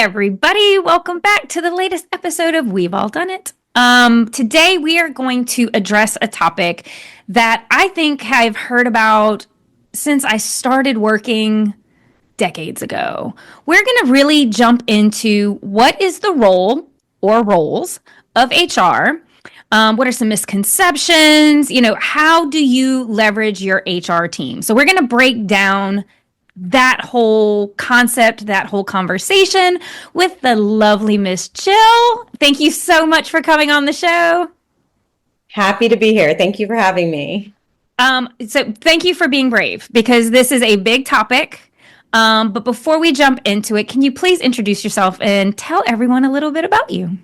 everybody. Welcome back to the latest episode of We've All Done It. Today we are going to address a topic that I think I've heard about since I started working decades ago. We're going to really jump into what is the role or roles of HR. What are some misconceptions? How do you leverage your HR team? So we're going to break down that whole concept, that whole conversation with the lovely Miss Jill. Thank you so much for coming on the show. Happy to be here. Thank you for having me. So thank you for being brave because this is a big topic. But before we jump into it, can you please introduce yourself and tell everyone a little bit about you?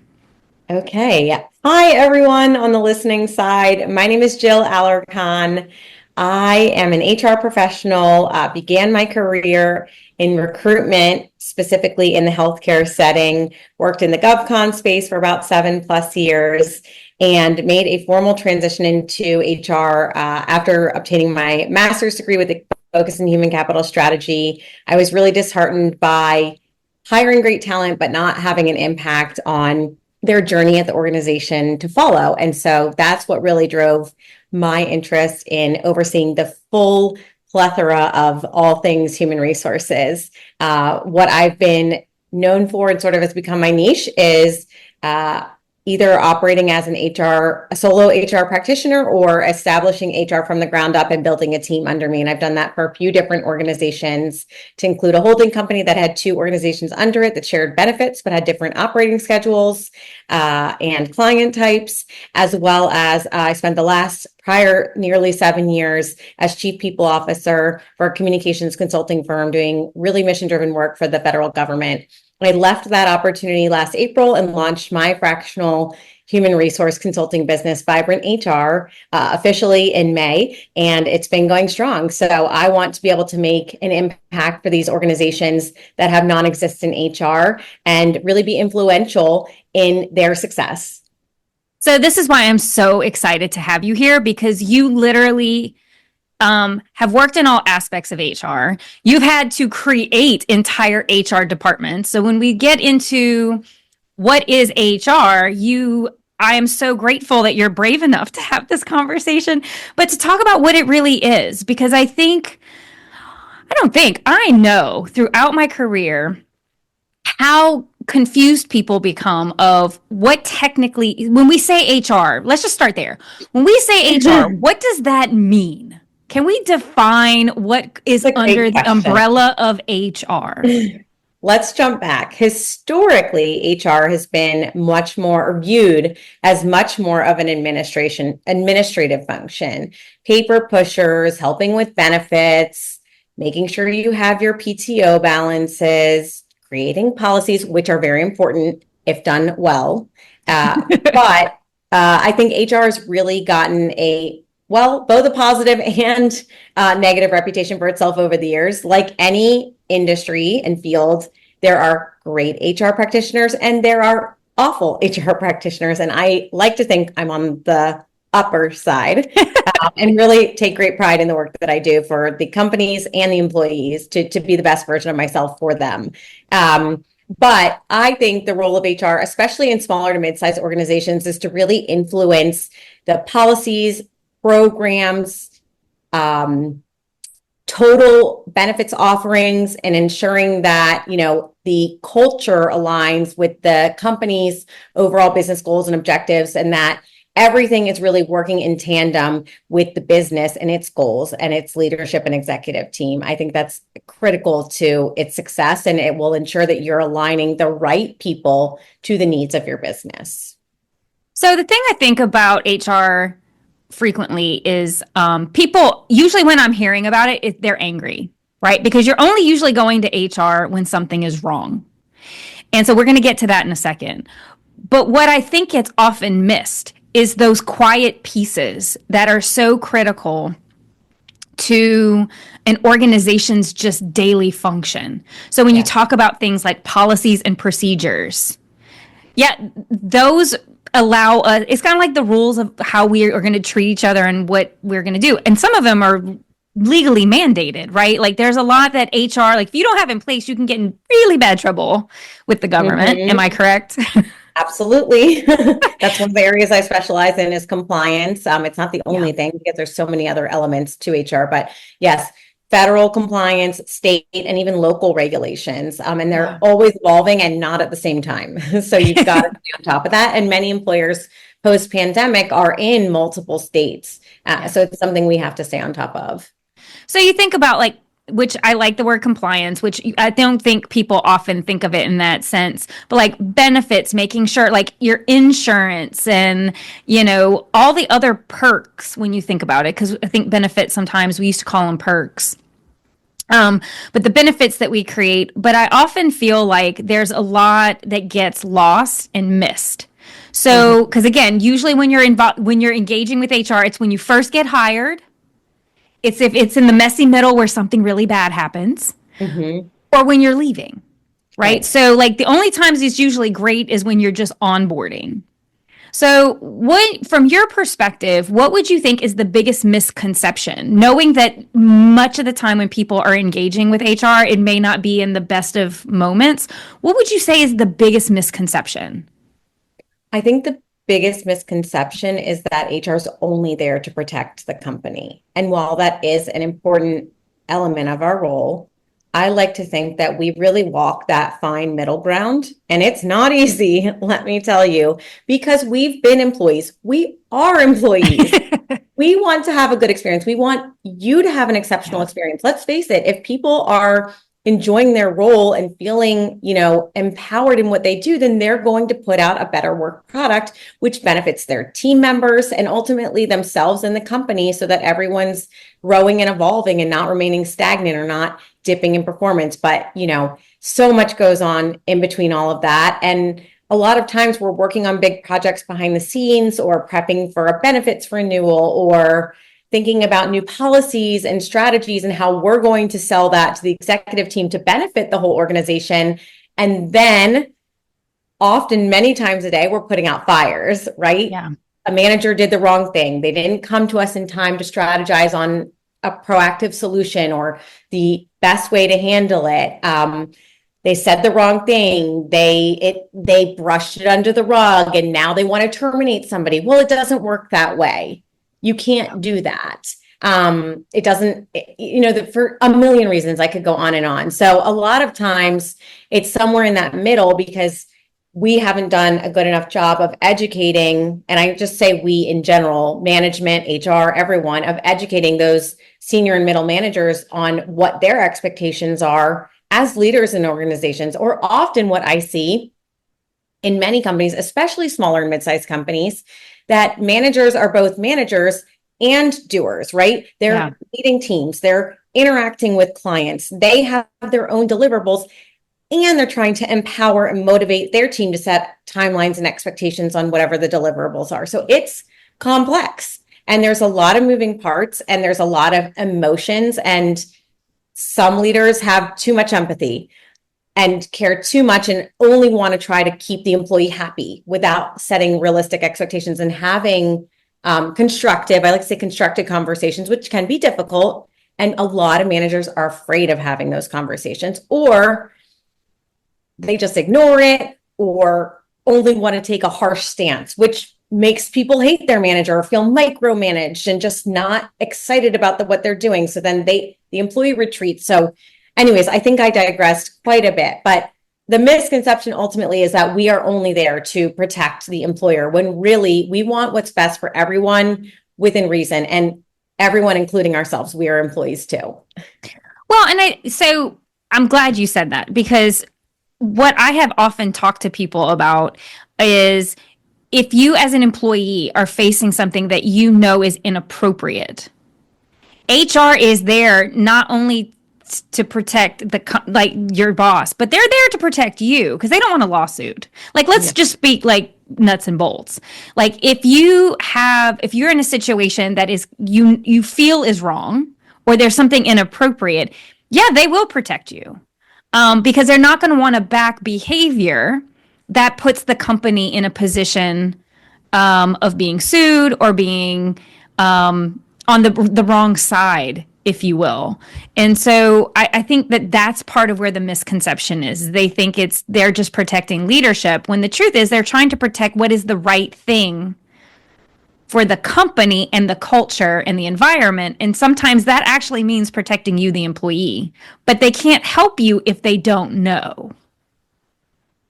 Okay. Hi, everyone on the listening side. My name is Jill Alarcon. I am an HR professional, began my career in recruitment, specifically in the healthcare setting, worked in the GovCon space for about 7+ years, and made a formal transition into HR after obtaining my master's degree with a focus in human capital strategy. I was really disheartened by hiring great talent, but not having an impact on their journey at the organization to follow. And so that's what really drove my interest in overseeing the full plethora of all things human resources. What I've been known for and sort of has become my niche is either operating as a solo HR practitioner or establishing HR from the ground up and building a team under me. And I've done that for a few different organizations, to include a holding company that had 2 organizations under it that shared benefits but had different operating schedules and client types, as well as I spent the prior nearly 7 years as chief people officer for a communications consulting firm doing really mission-driven work for the federal government. I left that opportunity last April and launched my fractional human resource consulting business, Vibrant HR, officially in May, and it's been going strong. So I want to be able to make an impact for these organizations that have non-existent HR and really be influential in their success. So this is why I'm so excited to have you here, because you literally have worked in all aspects of HR. You've had to create entire HR departments. So when we get into what is HR, I am so grateful that you're brave enough to have this conversation, but to talk about what it really is, because I know throughout my career how confused people become of what technically, when we say HR, let's just start there. When we say HR, what does that mean? Can we define what is under the umbrella of HR? Let's jump back. Historically, HR has been much more viewed as much more of an administrative function. Paper pushers, helping with benefits, making sure you have your PTO balances, creating policies, which are very important if done well. But I think HR has really gotten both a positive and negative reputation for itself over the years. Like any industry and field, there are great HR practitioners and there are awful HR practitioners. And I like to think I'm on the upper side and really take great pride in the work that I do for the companies and the employees to be the best version of myself for them. But I think the role of HR, especially in smaller to mid-sized organizations, is to really influence the policies, programs, total benefits offerings, and ensuring that, the culture aligns with the company's overall business goals and objectives, and that everything is really working in tandem with the business and its goals and its leadership and executive team. I think that's critical to its success, and it will ensure that you're aligning the right people to the needs of your business. So the thing I think about HR frequently is people, usually when I'm hearing about it, they're angry, right? Because you're only usually going to HR when something is wrong. And so we're going to get to that in a second. But what I think gets often missed is those quiet pieces that are so critical to an organization's just daily function. So when you talk about things like policies and procedures, those allow us, it's kind of like the rules of how we are going to treat each other and what we're going to do. And some of them are legally mandated, right? Like there's a lot that HR, like if you don't have in place, you can get in really bad trouble with the government. Am I Mhm. correct? Absolutely. That's one of the areas I specialize in is compliance. It's not the Yeah. only thing because there's so many other elements to HR, but yes, federal compliance, state, and even local regulations. And they're Yeah. always evolving and not at the same time. So you've got to be on top of that. And many employers post-pandemic are in multiple states. Yeah. So it's something we have to stay on top of. So you think about like, which I like the word compliance, which I don't think people often think of it in that sense, but like benefits, making sure like your insurance and, all the other perks when you think about it. Cause I think benefits sometimes we used to call them perks. But the benefits that we create, but I often feel like there's a lot that gets lost and missed. So, Mhm. because again, usually when you're engaging with HR, it's when you first get hired, it's if it's in the messy middle where something really bad happens, Mhm. or when you're leaving, right? Right. So, like the only times it's usually great is when you're just onboarding. So, what, from your perspective, what would you think is the biggest misconception? Knowing that much of the time when people are engaging with HR, it may not be in the best of moments. What would you say is the biggest misconception? I think the biggest misconception is that HR is only there to protect the company. And while that is an important element of our role, I like to think that we really walk that fine middle ground. And it's not easy, let me tell you, because we've been employees. We are employees. We want to have a good experience. We want you to have an exceptional Yeah. experience. Let's face it, if people are enjoying their role and feeling, empowered in what they do, then they're going to put out a better work product, which benefits their team members and ultimately themselves and the company so that everyone's growing and evolving and not remaining stagnant or not dipping in performance. But, so much goes on in between all of that. And a lot of times we're working on big projects behind the scenes or prepping for a benefits renewal or thinking about new policies and strategies and how we're going to sell that to the executive team to benefit the whole organization. And then often, many times a day, we're putting out fires, right? Yeah. A manager did the wrong thing. They didn't come to us in time to strategize on a proactive solution or the best way to handle it. They said the wrong thing. They brushed it under the rug, and now they want to terminate somebody. Well, it doesn't work that way. You can't do that. It doesn't, for a million reasons I could go on and on. So a lot of times it's somewhere in that middle because we haven't done a good enough job of educating, and I just say we in general, management, HR, everyone, of educating those senior and middle managers on what their expectations are as leaders in organizations. Or often what I see in many companies, especially smaller and mid-sized companies, that managers are both managers and doers, right? Yeah. They're leading teams, they're interacting with clients, they have their own deliverables, and they're trying to empower and motivate their team to set timelines and expectations on whatever the deliverables are. So it's complex and there's a lot of moving parts and there's a lot of emotions, and some leaders have too much empathy and care too much and only want to try to keep the employee happy without setting realistic expectations and having constructive, I like to say constructive conversations, which can be difficult. And a lot of managers are afraid of having those conversations, or they just ignore it or only want to take a harsh stance, which makes people hate their manager or feel micromanaged and just not excited about what they're doing. So then the employee retreats. So anyways, I think I digressed quite a bit, but the misconception ultimately is that we are only there to protect the employer when really we want what's best for everyone within reason, and everyone, including ourselves. We are employees too. Well, so I'm glad you said that because what I have often talked to people about is if you as an employee are facing something that you know is inappropriate, HR is there not only to protect like your boss, but they're there to protect you because they don't want a lawsuit. Like let's Yeah. just speak like nuts and bolts. Like if you're in a situation that is you feel is wrong or there's something inappropriate, yeah, they will protect you. Because they're not going to want to back behavior that puts the company in a position of being sued or being on the wrong side, if you will. And so I think that that's part of where the misconception is. They think they're just protecting leadership when the truth is they're trying to protect what is the right thing for the company and the culture and the environment. And sometimes that actually means protecting you, the employee, but they can't help you if they don't know.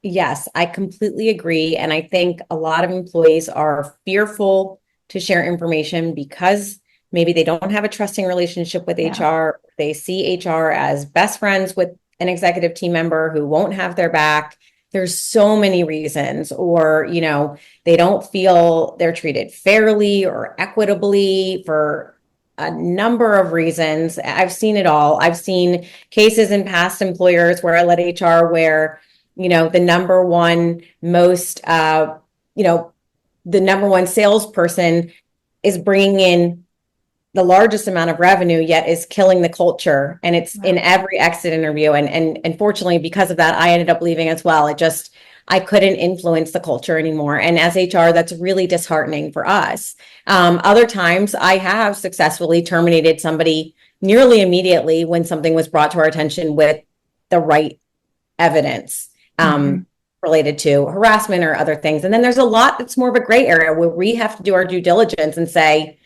Yes, I completely agree. And I think a lot of employees are fearful to share information because maybe they don't have a trusting relationship with Yeah. HR. They see HR as best friends with an executive team member who won't have their back. There's so many reasons, or, they don't feel they're treated fairly or equitably for a number of reasons. I've seen it all. I've seen cases in past employers where I led HR where the number one most, the number one salesperson is bringing in the largest amount of revenue, yet is killing the culture. And it's in every exit interview. And unfortunately, because of that, I ended up leaving as well. I couldn't influence the culture anymore. And as HR, that's really disheartening for us. Other times I have successfully terminated somebody nearly immediately when something was brought to our attention with the right evidence. Related to harassment or other things. And then there's a lot that's more of a gray area where we have to do our due diligence and say,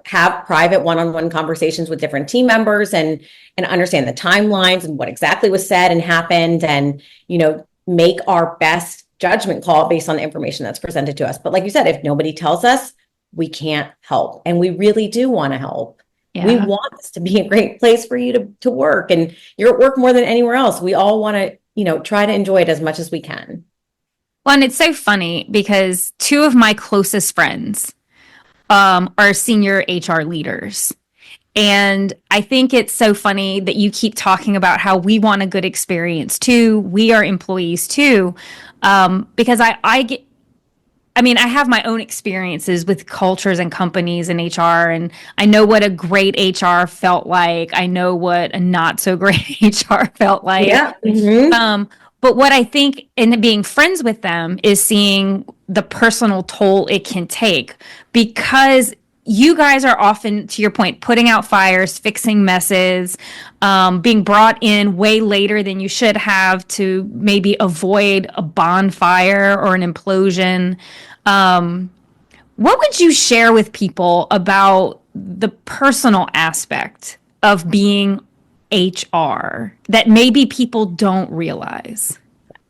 have private one-on-one conversations with different team members and understand the timelines and what exactly was said and happened, and, make our best judgment call based on the information that's presented to us. But like you said, if nobody tells us, we can't help. And we really do want to help. Yeah. We want this to be a great place for you to work, and you're at work more than anywhere else. We all want to try to enjoy it as much as we can. Well, and it's so funny because two of my closest friends are senior HR leaders. And I think it's so funny that you keep talking about how we want a good experience too. We are employees too. Because I have my own experiences with cultures and companies and HR, and I know what a great HR felt like. I know what a not so great HR felt like. Yeah. But what I think in being friends with them is seeing the personal toll it can take, because you guys are often, to your point, putting out fires, fixing messes, being brought in way later than you should have to maybe avoid a bonfire or an implosion. What would you share with people about the personal aspect of being HR that maybe people don't realize?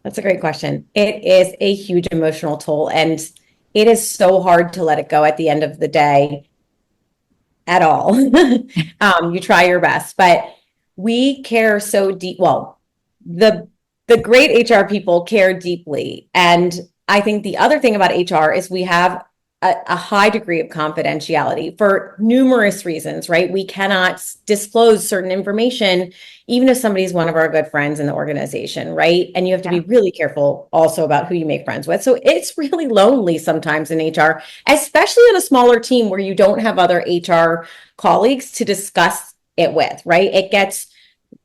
That's a great question. It is a huge emotional toll, and it is so hard to let it go at the end of the day at all. You try your best, but we care so deep. Well, the great HR people care deeply. And I think the other thing about HR is we have a high degree of confidentiality for numerous reasons, right? We cannot disclose certain information, even if somebody's one of our good friends in the organization, right? And you have to be really careful also about who you make friends with. So it's really lonely sometimes in HR, especially in a smaller team where you don't have other HR colleagues to discuss it with, right? It gets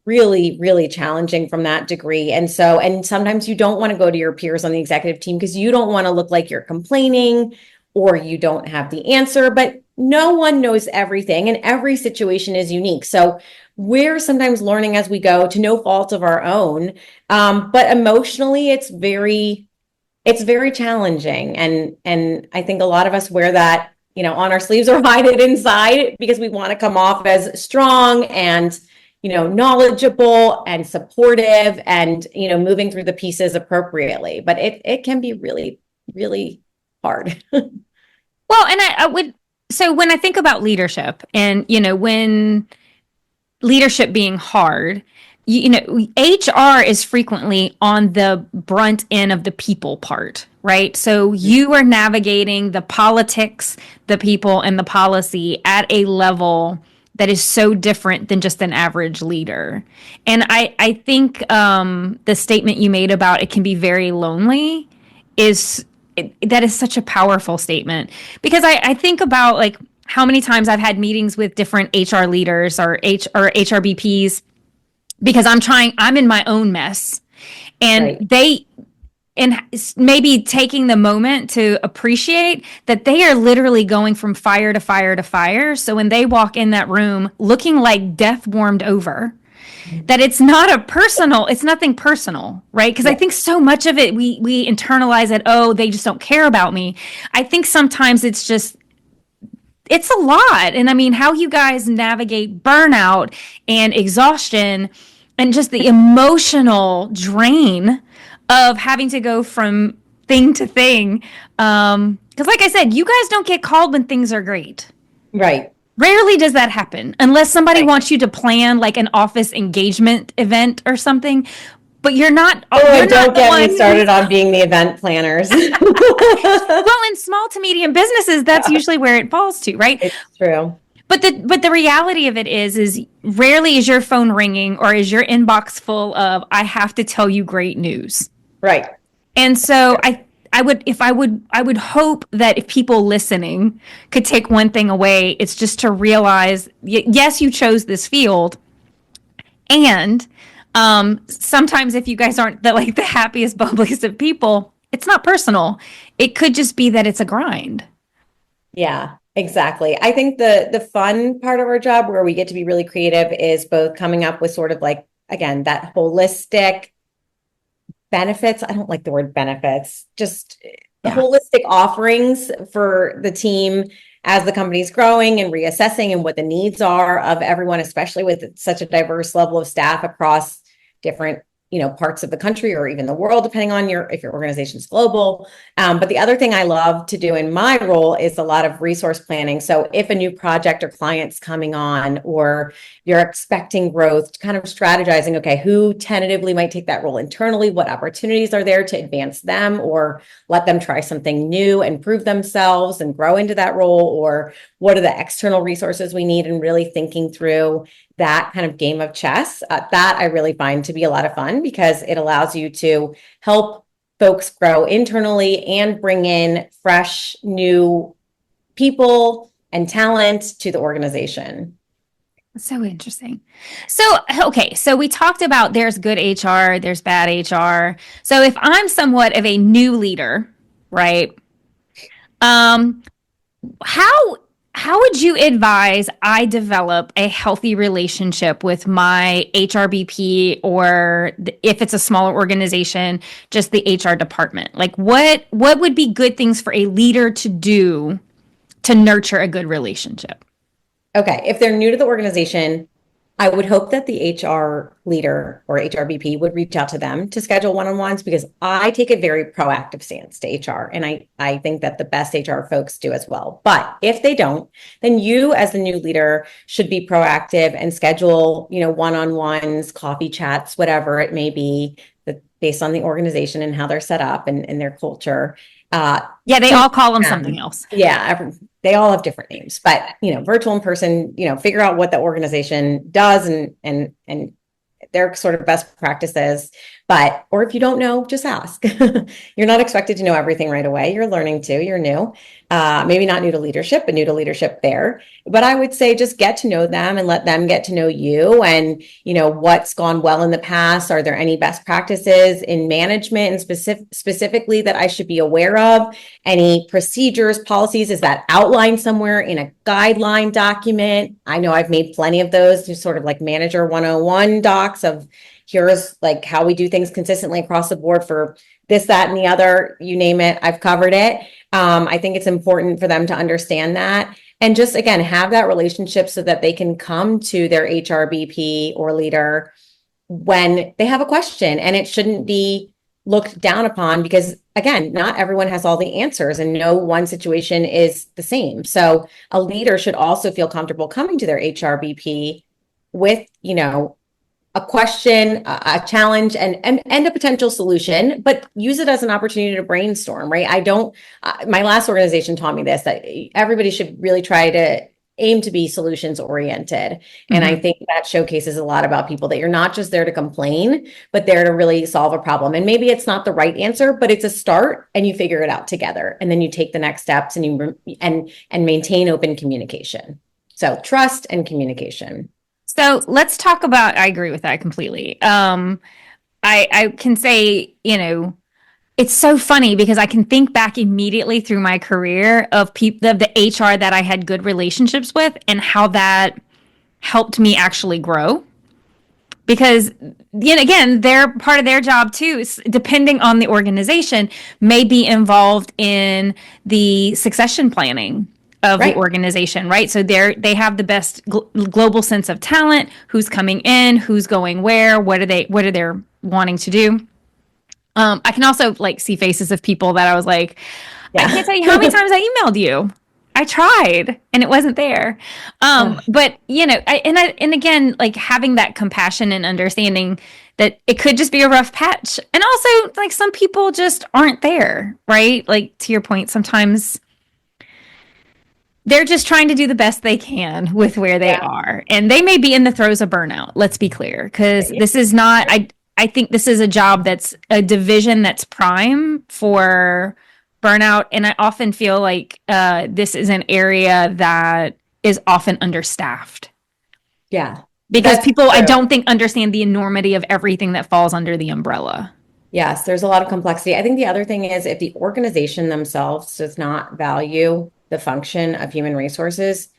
really, really challenging from that degree. And sometimes you don't want to go to your peers on the executive team because you don't want to look like you're complaining or you don't have the answer, but no one knows everything and every situation is unique. So we're sometimes learning as we go to no fault of our own. But emotionally, it's very challenging. And I think a lot of us wear that, on our sleeves or hide it inside because we want to come off as strong and, knowledgeable and supportive and, moving through the pieces appropriately. But it can be really, really hard. Well, and so when I think about leadership and, when leadership being hard, HR is frequently on the brunt end of the people part, right? So you are navigating the politics, the people, and the policy at a level that is so different than just an average leader. And I think the statement you made about it can be very lonely that is such a powerful statement, because I think about like how many times I've had meetings with different HR leaders or HRBPs because I'm in my own mess, and and maybe taking the moment to appreciate that they are literally going from fire to fire to fire. So when they walk in that room looking like death warmed over, that it's nothing personal, right? Because I Yeah. think so much of it, we internalize it, oh, they just don't care about me. I think sometimes it's a lot. And I mean, how you guys navigate burnout and exhaustion and just the emotional drain of having to go from thing to thing. Because, like I said, you guys don't get called when things are great. Right. Rarely does that happen unless somebody Right. wants you to plan like an office engagement event or something. But Oh, you're and not don't the get me one who's started on being the event planners. well in small to medium businesses. That's usually where it falls to, right? It's true. But the reality of it is rarely is your phone ringing or is your inbox full of I have to tell you great news. Right. And so I would hope that if people listening could take one thing away, it's just to realize yes, you chose this field, and sometimes if you guys aren't the happiest, bubbliest of people, it's not personal. It could just be that it's a grind. Yeah, exactly. I think the fun part of our job where we get to be really creative is both coming up with sort of like, again, that holistic benefits. I don't like the word benefits, just Yeah. holistic offerings for the team as the company's growing and reassessing and what the needs are of everyone, especially with such a diverse level of staff across different parts of the country or even the world, depending on if your organization's global. But the other thing I love to do in my role is a lot of resource planning. So if a new project or client's coming on, or you're expecting growth, kind of strategizing, okay, who tentatively might take that role internally? What opportunities are there to advance them or let them try something new and prove themselves and grow into that role? Or what are the external resources we need? And really thinking through that kind of game of chess, that I really find to be a lot of fun because it allows you to help folks grow internally and bring in fresh, new people and talent to the organization. So interesting. So, okay, so we talked about there's good HR, there's bad HR. So if I'm somewhat of a new leader, right? Um, how how would you advise I develop a healthy relationship with my HRBP or if it's a smaller organization, just the HR department? Like what would be good things for a leader to do to nurture a good relationship? Okay, if they're new to the organization, I would hope that the HR leader or HRBP would reach out to them to schedule one-on-ones because I take a very proactive stance to HR. And I think that the best HR folks do as well. But if they don't, then you as the new leader should be proactive and schedule, one-on-ones, coffee chats, whatever it may be, based on the organization and how they're set up and their culture. Yeah, they To all call them something else. yeah, they all have different names, but virtual in person, figure out what the organization does and their sort of best practices. Or if you don't know, just ask. You're not expected to know everything right away. You're learning too. You're new. Maybe not new to leadership, but new to leadership there. But I would say just get to know them and let them get to know you and, what's gone well in the past. Are there any best practices in management and specifically that I should be aware of? Any procedures, policies? Is that outlined somewhere in a guideline document? I know I've made plenty of those, just sort of like manager 101 docs of here's like how we do things consistently across the board for this, that, and the other, you name it, I've covered it. I think it's important for them to understand that and just, again, have that relationship so that they can come to their HRBP or leader when they have a question, and it shouldn't be looked down upon because, again, not everyone has all the answers and no one situation is the same. So a leader should also feel comfortable coming to their HRBP with, a question, a challenge, and a potential solution, but use it as an opportunity to brainstorm, right? I don't, my last organization taught me this, that everybody should really try to aim to be solutions oriented. And I Mm-hmm. think that showcases a lot about people that you're not just there to complain, but there to really solve a problem. And maybe it's not the right answer, but it's a start and you figure it out together. And then you take the next steps and and maintain open communication. So trust and communication. So let's talk about, I agree with that completely. I can say, It's so funny because I can think back immediately through my career of people of the HR that I had good relationships with and how that helped me actually grow. Because yet again, they're part of their job too, depending on the organization, may be involved in the succession planning of the Right. organization, right? So they have the best global sense of talent, who's coming in, who's going where, what are they wanting to do. I can also like see faces of people that I was like, I can't Yeah. tell you how many times I emailed you. I tried and it wasn't there. Ugh, But and again, like having that compassion and understanding that it could just be a rough patch. And also like some people just aren't there, right? Like to your point, sometimes they're just trying to do the best they can with where they yeah. are. And they may be in the throes of burnout. Let's be clear, because Yeah. this is not, I think this is a job that's a division that's prime for burnout. And I often feel like this is an area that is often understaffed Yeah. because That's people, I true. don't think, understand the enormity of everything that falls under the umbrella. Yes, there's a lot of complexity. I think the other thing is if the organization themselves does not value the function of human resources,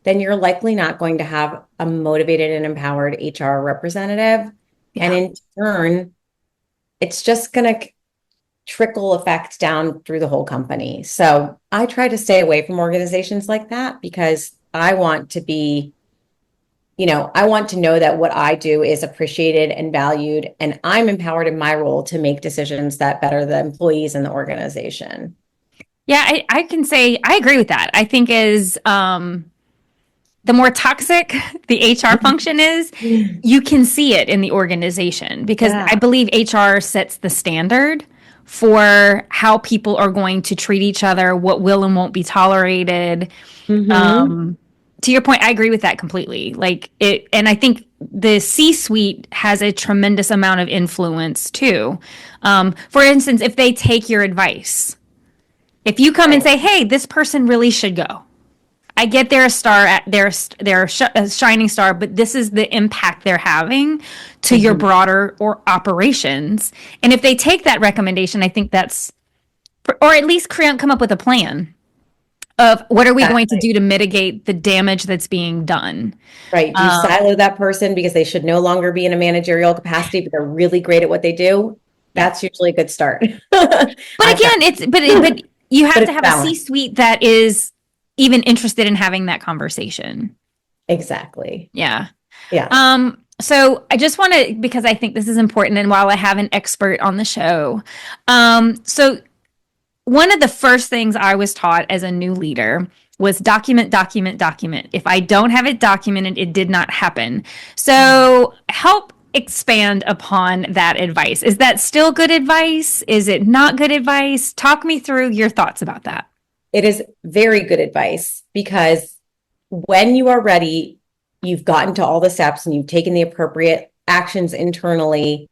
then you're likely not going to have a motivated and empowered HR representative. And Yeah. in turn, it's just going to trickle effect down through the whole company. So I try to stay away from organizations like that because I want to be, I want to know that what I do is appreciated and valued, and I'm empowered in my role to make decisions that better the employees and the organization. Yeah, I can say I agree with that. I think is the more toxic the HR function is, you can see it in the organization because Yeah. I believe HR sets the standard for how people are going to treat each other, what will and won't be tolerated. Hmm. Um, to your point, I agree with that completely. Like it, and I think the C-suite has a tremendous amount of influence too. For instance, if they take your advice, if you come and Right. say, "Hey, this person really should go," I get they're a star at they're a shining star, but this is the impact they're having to your Hmm. broader or operations. And if they take that recommendation, I think that's or at least come up with a plan of what are we going to Exactly. do to mitigate the damage that's being done. Right. Do you silo that person because they should no longer be in a managerial capacity, but they're really great at what they do? Yeah. That's usually a good start. But I've found, again, but you but have to it's have a balance. C-suite that is even interested in having that conversation. Exactly. Yeah. Yeah. So I just want to, because I think this is important, and while I have an expert on the show, so one of the first things I was taught as a new leader was document, document, document. If I don't have it documented, it did not happen. So help expand upon that advice. Is that still good advice? Is it not good advice? Talk me through your thoughts about that. It is very good advice because when you are ready, you've gotten to all the steps and you've taken the appropriate actions internally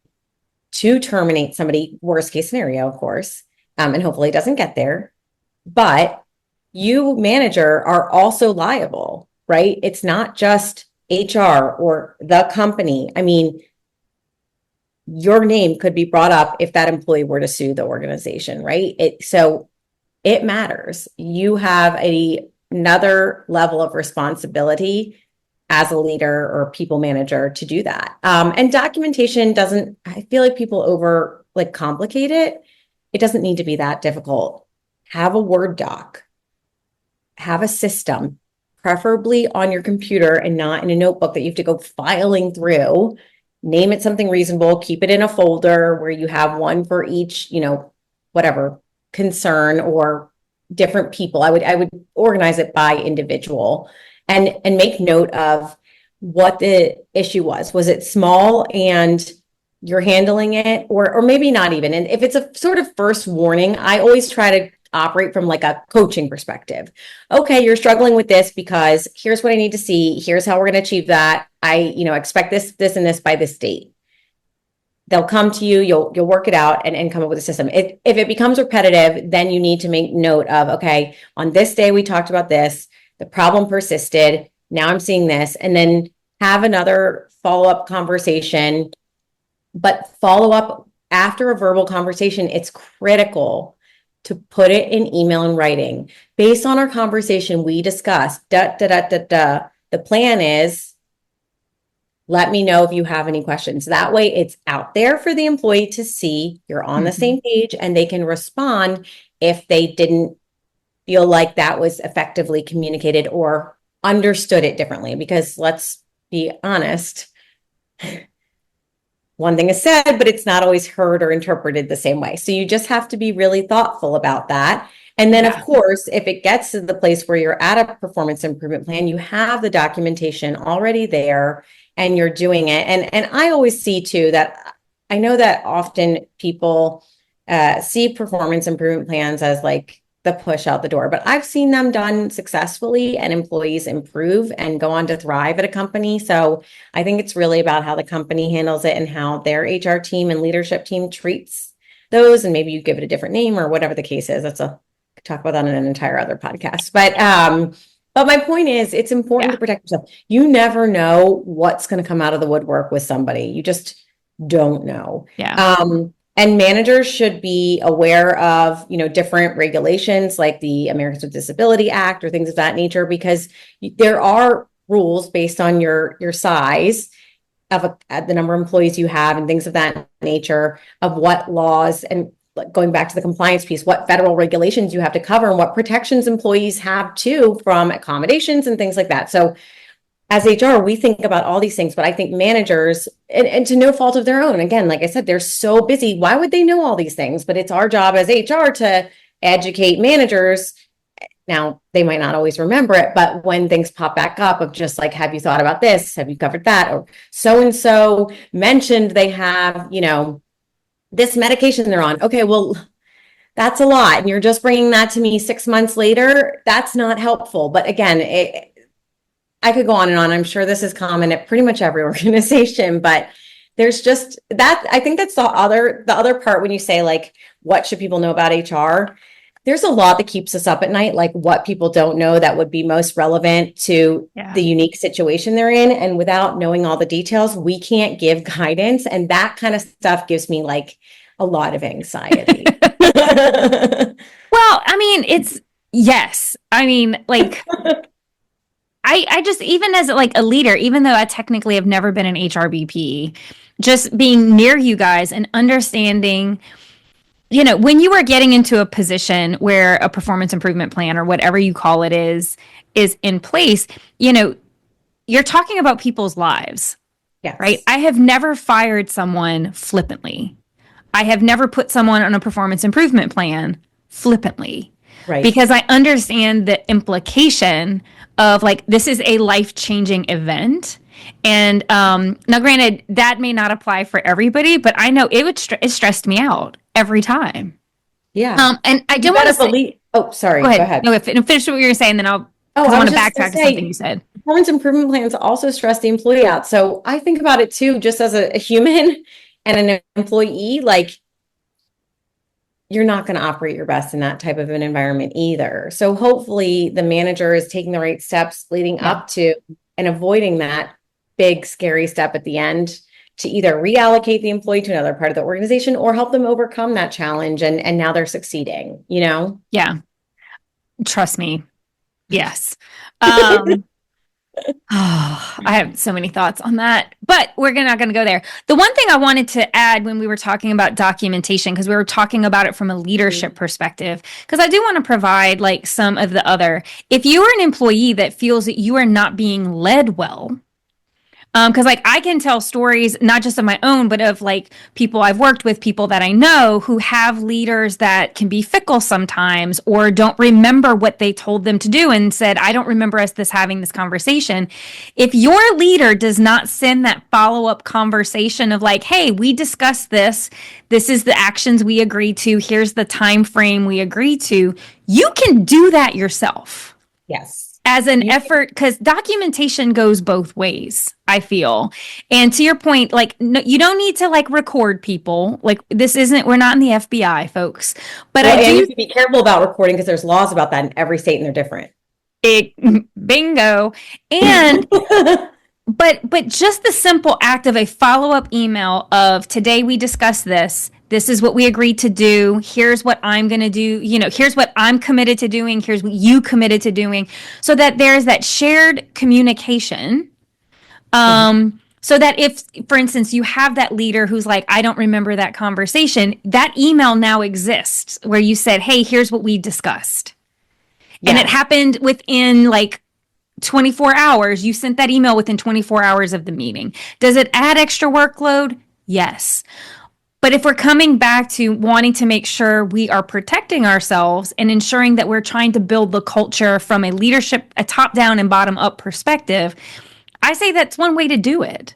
to terminate somebody, worst case scenario, of course, and hopefully it doesn't get there. But you, manager, are also liable, right? It's not just HR or the company. I mean, your name could be brought up if that employee were to sue the organization, right? So it matters. You have another level of responsibility as a leader or people manager to do that. And documentation doesn't, I feel like people over like complicate it. It doesn't need to be that difficult. Have a Word doc, have a system, preferably on your computer and not in a notebook that you have to go filing through. Name it something reasonable, keep it in a folder where you have one for each, whatever concern or different people. I would organize it by individual and make note of what the issue was. Was it small and you're handling it, or maybe not even? And if it's a sort of first warning, I always try to operate from like a coaching perspective. Okay, you're struggling with this because here's what I need to see. Here's how we're going to achieve that. I, expect this, and this by this date. They'll come to you, you'll work it out and come up with a system. If it becomes repetitive, then you need to make note of, okay, on this day we talked about this, the problem persisted. Now I'm seeing this, and then have another follow-up conversation, but follow up after a verbal conversation, it's critical to put it in email and writing. Based on our conversation, we discussed, the plan is, let me know if you have any questions. That way it's out there for the employee to see you're on the same page and they can respond if they didn't feel like that was effectively communicated or understood it differently. Because let's be honest, one thing is said, but it's not always heard or interpreted the same way. So you just have to be really thoughtful about that. And then, of course, if it gets to the place where you're at a performance improvement plan, you have the documentation already there and you're doing it. And I always see too that I know that often people see performance improvement plans as like the push out the door, but I've seen them done successfully and employees improve and go on to thrive at a company. So I think it's really about how the company handles it and how their HR team and leadership team treats those. And maybe you give it a different name or whatever the case is. Talk about that in an entire other podcast. But my point is, it's important to protect yourself. You never know what's going to come out of the woodwork with somebody. You just don't know. And managers should be aware of, different regulations like the Americans with Disability Act or things of that nature, because there are rules based on your size of the number of employees you have and things of that nature of what laws, and going back to the compliance piece, what federal regulations you have to cover and what protections employees have too from accommodations and things like that. So as HR, we think about all these things, but I think managers, and to no fault of their own, again, like I said, they're so busy. Why would they know all these things? But it's our job as HR to educate managers. Now, they might not always remember it, but when things pop back up of just like, have you thought about this? Have you covered that? Or so-and-so mentioned they have, this medication they're on. Okay, well, that's a lot. And you're just bringing that to me 6 months later. That's not helpful. But again, I could go on and on. I'm sure this is common at pretty much every organization, but there's just that. I think that's the other part when you say like, what should people know about HR? There's a lot that keeps us up at night, like what people don't know that would be most relevant to the unique situation they're in. And without knowing all the details, we can't give guidance. And that kind of stuff gives me like a lot of anxiety. Well, I mean, like, I just, even as like a leader, even though I technically have never been an HRBP, just being near you guys and understanding, when you are getting into a position where a performance improvement plan or whatever you call it is in place, you're talking about people's lives, right? I have never fired someone flippantly. I have never put someone on a performance improvement plan flippantly. Right. Because I understand the implication of like, this is a life-changing event. And now granted, that may not apply for everybody, but I know it stressed me out every time. Yeah. And I don't want to say, oh, sorry. Go ahead. No, finish what you were saying, then I want to backtrack to something you said. Performance improvement plans also stress the employee out. So I think about it too, just as a human and an employee, like, you're not going to operate your best in that type of an environment either. So hopefully the manager is taking the right steps leading up to and avoiding that big, scary step at the end to either reallocate the employee to another part of the organization or help them overcome that challenge. And now they're succeeding, Yeah. Trust me. Yes. I have so many thoughts on that, but we're not going to go there. The one thing I wanted to add when we were talking about documentation, because we were talking about it from a leadership perspective, because I do want to provide like some of the other, if you are an employee that feels that you are not being led well, because like I can tell stories, not just of my own, but of like people I've worked with, people that I know who have leaders that can be fickle sometimes or don't remember what they told them to do and said, I don't remember us having this conversation. If your leader does not send that follow-up conversation of like, hey, we discussed this. This is the actions we agreed to. Here's the time frame we agreed to. You can do that yourself. Yes. As an effort, because documentation goes both ways, I feel. And to your point, like, no, you don't need to like record people. Like, we're not in the FBI, folks. But I do you have to be careful about recording because there's laws about that in every state and they're different. Bingo. And but just the simple act of a follow-up email of today we discussed this. This is what we agreed to do. Here's what I'm going to do. Here's what I'm committed to doing. Here's what you committed to doing. So that there's that shared communication. So that if, for instance, you have that leader who's like, I don't remember that conversation, that email now exists where you said, hey, here's what we discussed. And it happened within like 24 hours. You sent that email within 24 hours of the meeting. Does it add extra workload? Yes. But if we're coming back to wanting to make sure we are protecting ourselves and ensuring that we're trying to build the culture from a top down and bottom up perspective, I say that's one way to do it.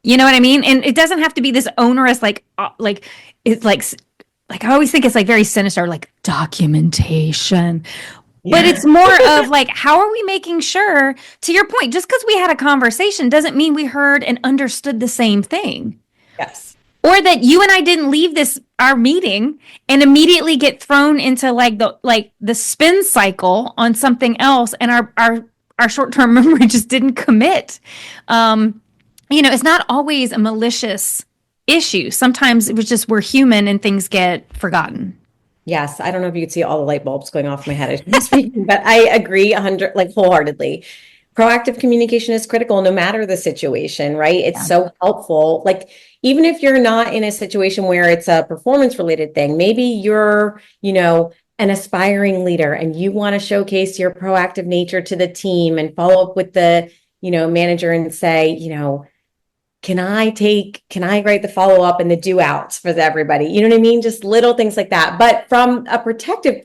You know what I mean? And it doesn't have to be this onerous, it's like I always think it's like very sinister, like documentation. Yeah. But it's more of like, how are we making sure, to your point, just because we had a conversation doesn't mean we heard and understood the same thing. Yes. Or that you and I didn't leave our meeting and immediately get thrown into the spin cycle on something else, and our short-term memory just didn't commit. It's not always a malicious issue. Sometimes it was just we're human and things get forgotten. Yes, I don't know if you could see all the light bulbs going off in my head as you're speaking, but I agree 100, wholeheartedly. Proactive communication is critical no matter the situation, right? It's so helpful. Like, even if you're not in a situation where it's a performance related thing, maybe you're, an aspiring leader and you want to showcase your proactive nature to the team and follow up with the, manager and say, can I write the follow-up and the do outs for everybody? You know what I mean? Just little things like that. But from a protective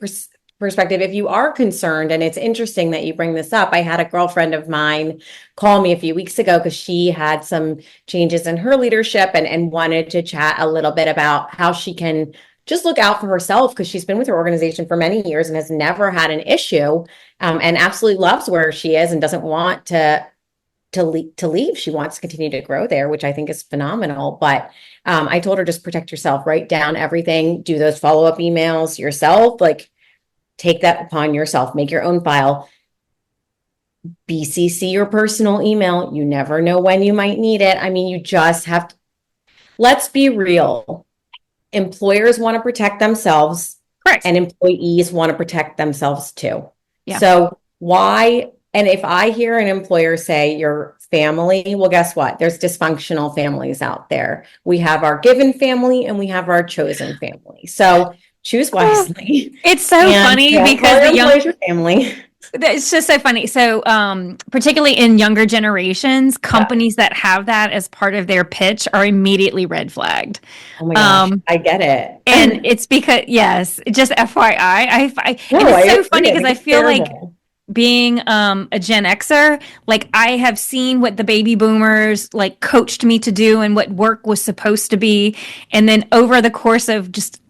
perspective, if you are concerned, and it's interesting that you bring this up, I had a girlfriend of mine call me a few weeks ago because she had some changes in her leadership and wanted to chat a little bit about how she can just look out for herself, because she's been with her organization for many years and has never had an issue, and absolutely loves where she is and doesn't want to leave. She wants to continue to grow there, which I think is phenomenal. But I told her, just protect yourself, write down everything, do those follow-up emails yourself, take that upon yourself, make your own file, BCC your personal email. You never know when you might need it. I mean, you just have to, let's be real. Employers want to protect themselves. Correct. And employees want to protect themselves too. Yeah. So why? And if I hear an employer say your family, well, guess what? There's dysfunctional families out there. We have our given family and we have our chosen family. So choose wisely. It's so funny because the your family. It's just so funny. So, particularly in younger generations, companies that have that as part of their pitch are immediately red flagged. Oh my gosh, I get it. And it's because, yes, just FYI, and it's so funny because I feel like being a Gen Xer, I have seen what the baby boomers coached me to do and what work was supposed to be. And then over the course of just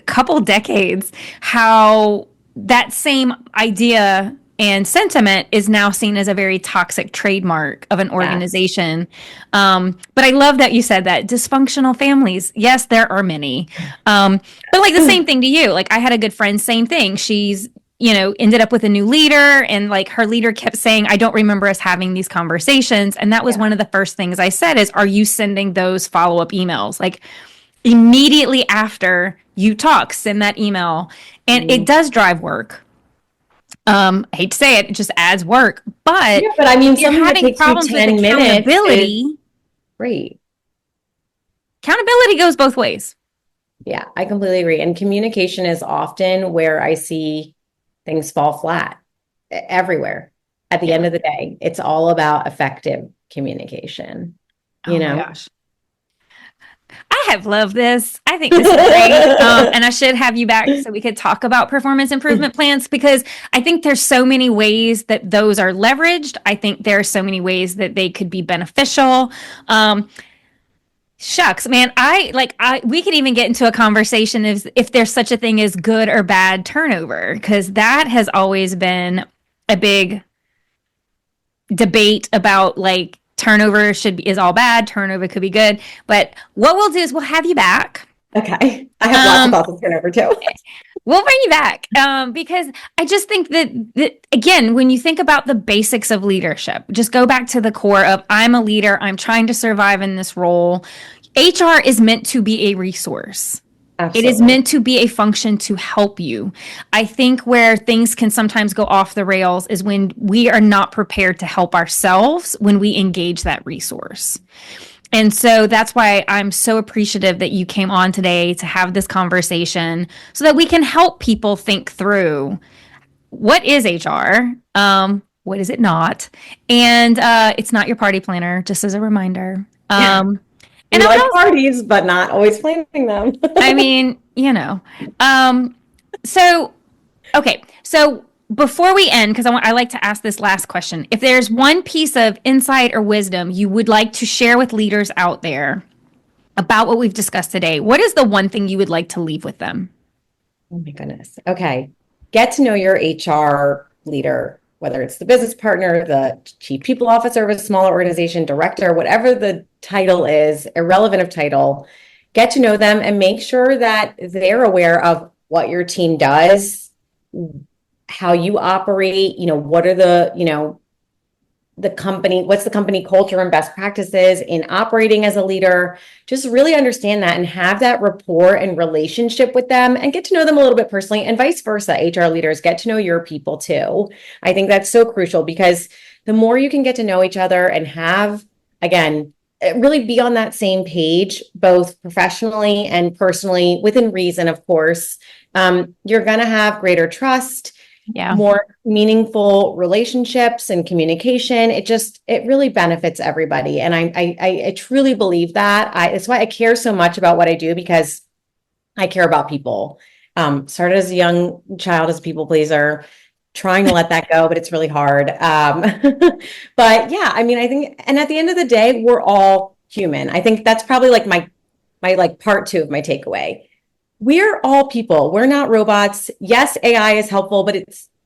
a couple decades, how that same idea and sentiment is now seen as a very toxic trademark of an organization. But I love that you said that. Dysfunctional families. Yes, there are many. But the same thing to you. I had a good friend, same thing. She's, ended up with a new leader, and her leader kept saying, I don't remember us having these conversations. And that was one of the first things I said is, are you sending those follow-up emails? Immediately after you talk, send that email. And it does drive work. I hate to say it, it just adds work. But I mean, if you're having problems with accountability, great. Accountability goes both ways. Yeah, I completely agree. And communication is often where I see things fall flat everywhere. At the end of the day, it's all about effective communication. My gosh. I have loved this. I think this is great. And I should have you back so we could talk about performance improvement plans, because I think there's so many ways that those are leveraged. I think there are so many ways that they could be beneficial. Shucks, man, we could even get into a conversation if there's such a thing as good or bad turnover, because that has always been a big debate about turnover is all bad, turnover could be good. But what we'll do is we'll have you back. Okay. I have lots of thoughts on turnover too. We'll bring you back because I just think that, again, when you think about the basics of leadership, just go back to the core of, I'm a leader, I'm trying to survive in this role. HR is meant to be a resource. It is Absolutely. meant to be a function to help you. I think where things can sometimes go off the rails is when we are not prepared to help ourselves when we engage that resource. And so that's why I'm so appreciative that you came on today to have this conversation so that we can help people think through what is HR, what is it not, and it's not your party planner, just as a reminder. And We I would like also, parties, but not always planning them. I mean, so okay, so before we end, because I like to ask this last question, if there's one piece of insight or wisdom you would like to share with leaders out there about what we've discussed today, what is the one thing you would like to leave with them? Oh my goodness. Okay. Get to know your HR leader, whether it's the business partner, the chief people officer of a smaller organization, director, whatever the title is, irrelevant of title. Get to know them and make sure that they're aware of what your team does, how you operate, what are the company, what's the company culture and best practices in operating as a leader. Just really understand that and have that rapport and relationship with them and get to know them a little bit personally, and vice versa. HR leaders, get to know your people too. I think that's so crucial because the more you can get to know each other and have, again, really be on that same page, both professionally and personally, within reason, of course, you're going to have greater trust, Yeah. more meaningful relationships and communication. It really benefits everybody. And I truly believe that. It's why I care so much about what I do, because I care about people. Started as a young child as a people pleaser, trying to let that go, but it's really hard. But yeah, I mean, I think, and at the end of the day, we're all human. I think that's probably like my like part two of my takeaway. We're all people. We're not robots. Yes, AI is helpful, but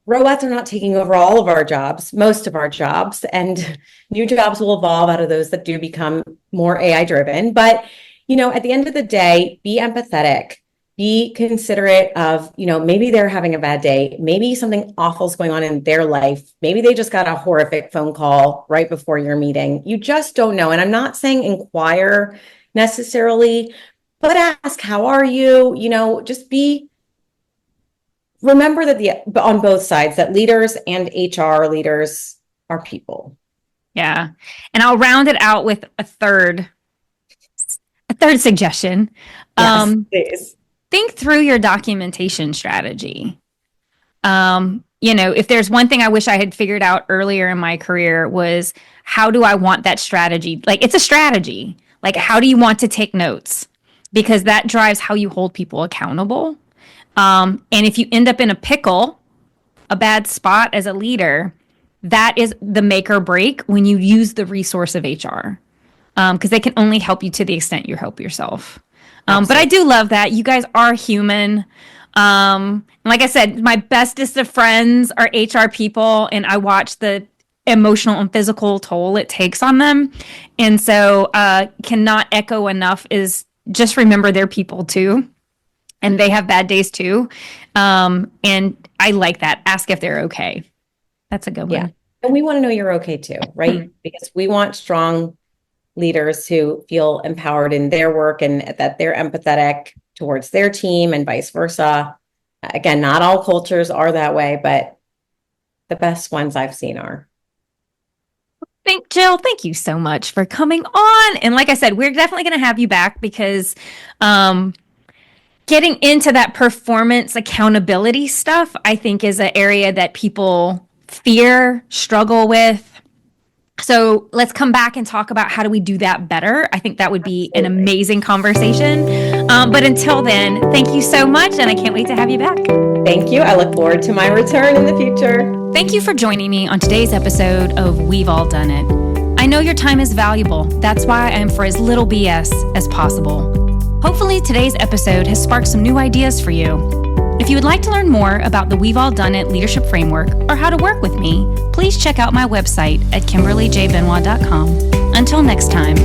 robots are not taking over all of our jobs, most of our jobs, and new jobs will evolve out of those that do become more AI driven. But, at the end of the day, be empathetic, be considerate of, maybe they're having a bad day. Maybe something awful is going on in their life. Maybe they just got a horrific phone call right before your meeting. You just don't know. And I'm not saying inquire necessarily, but ask, how are you? Just remember that on both sides, that leaders and HR leaders are people. Yeah. And I'll round it out with a third suggestion. Yes, please. Think through your documentation strategy. If there's one thing I wish I had figured out earlier in my career was, how do I want that strategy? Like, it's a strategy. Like, how do you want to take notes? Because that drives how you hold people accountable. And if you end up in a pickle, a bad spot as a leader, that is the make or break when you use the resource of HR. Because they can only help you to the extent you help yourself. But I do love that. You guys are human. Like I said, my bestest of friends are HR people, and I watch the emotional and physical toll it takes on them. And so cannot echo enough is just remember they're people too. And they have bad days too. And I like that. Ask if they're okay. That's a good one. Yeah. And we want to know you're okay too, right? Mm-hmm. Because we want strong leaders who feel empowered in their work and that they're empathetic towards their team and vice versa. Again, not all cultures are that way, but the best ones I've seen are. Jill, thank you so much for coming on. And like I said, we're definitely going to have you back because getting into that performance accountability stuff, I think, is an area that people fear, struggle with. So let's come back and talk about how do we do that better. I think that would be an amazing conversation. But until then, thank you so much, and I can't wait to have you back. Thank you. I look forward to my return in the future. Thank you for joining me on today's episode of We've All Done It. I know your time is valuable. That's why I'm for as little BS as possible. Hopefully, today's episode has sparked some new ideas for you. If you would like to learn more about the We've All Done It leadership framework or how to work with me, please check out my website at kimberlyjbenoit.com. Until next time.